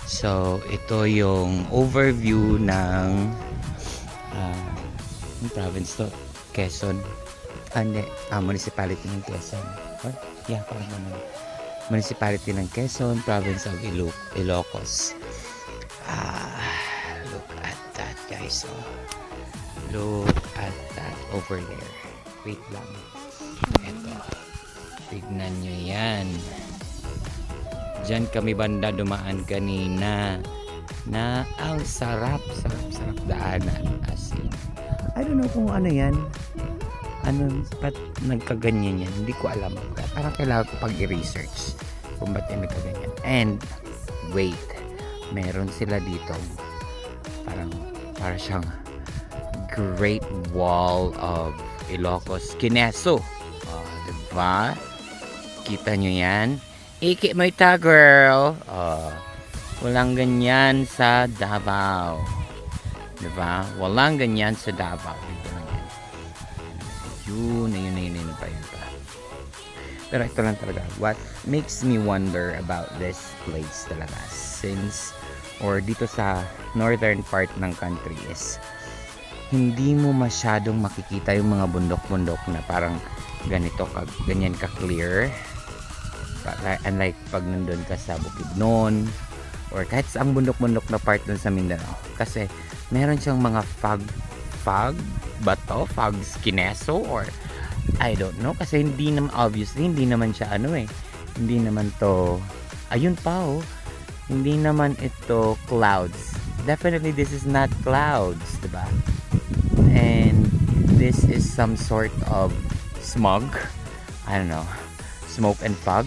So, ito yung overview ng yung province to, Quezon. Hindi, municipality ng Quezon. Or, yeah, parang ano. Municipality ng Quezon, province of Ilocos. Look at that, guys. Oh. Look at that over there. Wait lang. Ito. Tignan nyo yan. Diyan kami banda dumaan kanina. Na ang sarap daanan. As in, I don't know kung ano yan. Ano, ba't nagkaganyan yan? Hindi ko alam. Parang kailangan ko pag-i-research kung ba't yan nagkaganyan. And, wait. Meron sila dito. Para siyang Great Wall of Ilocos Kineso. Diba? Kita nyo yan? Iki mo ita, girl. Walang ganyan sa Davao. Diba? Walang ganyan sa Davao. Yun pa. Pero ito lang talaga. What makes me wonder about this place talaga, since, or dito sa northern part ng country, is hindi mo masyadong makikita yung mga bundok-bundok na parang ganyan ka-clear. Unlike pag nandun ka sa Bukidnon, or kahit sa ang bundok-bundok na part dun sa Mindanao. Kasi meron siyang mga fog Kineso, or I don't know, kasi hindi naman, obviously hindi naman siya hindi naman to, ayun pa hindi naman ito clouds. Definitely this is not clouds, diba? And this is some sort of smog, I don't know, smoke and fog.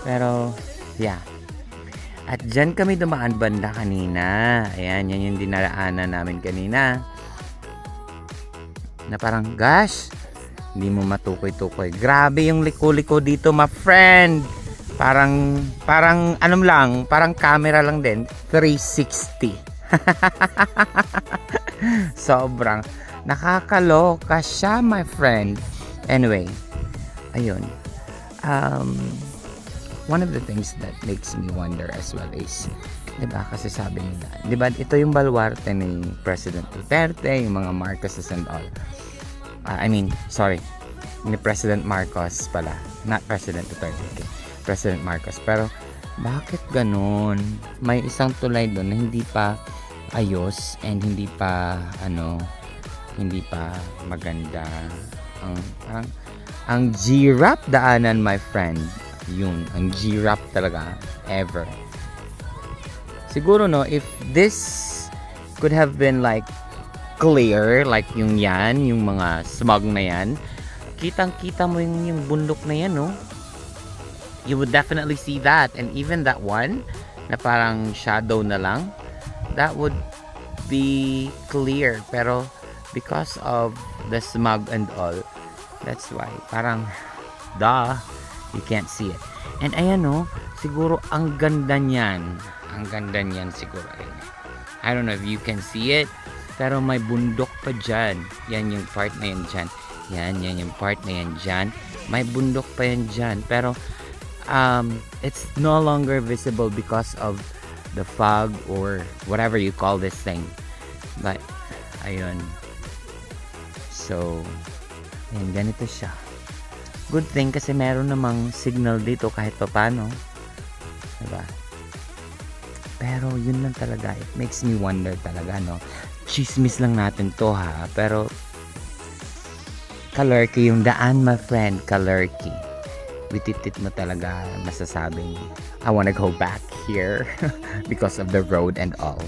Pero yeah, at dyan kami dumaan banda kanina. Ayan, yan yung dinaraanan namin kanina. Na parang, gosh, hindi mo matukoy-tukoy. Grabe yung liko-liko dito, my friend. Parang parang camera lang din. 360. Sobrang nakakaloka siya, my friend. Anyway, ayun. One of the things that makes me wonder as well is, diba, kasi sabi nila, diba, ito yung baluarte ni President Duterte, yung mga Marcoses and all. Ni President Marcos pala, not President Duterte, okay. President Marcos. Pero bakit ganun? May isang tulay doon na hindi pa ayos and hindi pa maganda. Ang G-Rap daanan, my friend. Yun, ang G-Rap talaga ever. Siguro if this could have been like clear, like yung mga smog na yan, kitang-kita mo yung bundok na yan, no? You would definitely see that. And even that one na parang shadow na lang, that would be clear. Pero because of the smog and all, that's why parang you can't see it. And ayan, no, siguro ang ganda niyan siguro. I don't know if you can see it, pero may bundok pa dyan. Yan yung part na yan dyan. Yan yung part na yan dyan. May bundok pa yan dyan. Pero it's no longer visible because of the fog or whatever you call this thing. But ayun, so ayan, ganito siya. Good thing kasi meron namang signal dito kahit pa paano, diba? Pero yun lang talaga, it makes me wonder talaga, no? Chismis lang natin to, ha? Pero Kalurky yung daan, my friend. Kalurky. Wititit mo talaga masasabing I wanna go back here because of the road and all.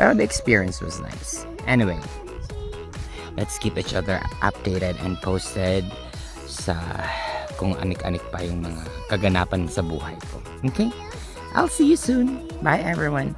Pero the experience was nice. Anyway, let's keep each other updated and posted sa kung anik-anik pa yung mga kaganapan sa buhay ko. Okay? I'll see you soon. Bye everyone.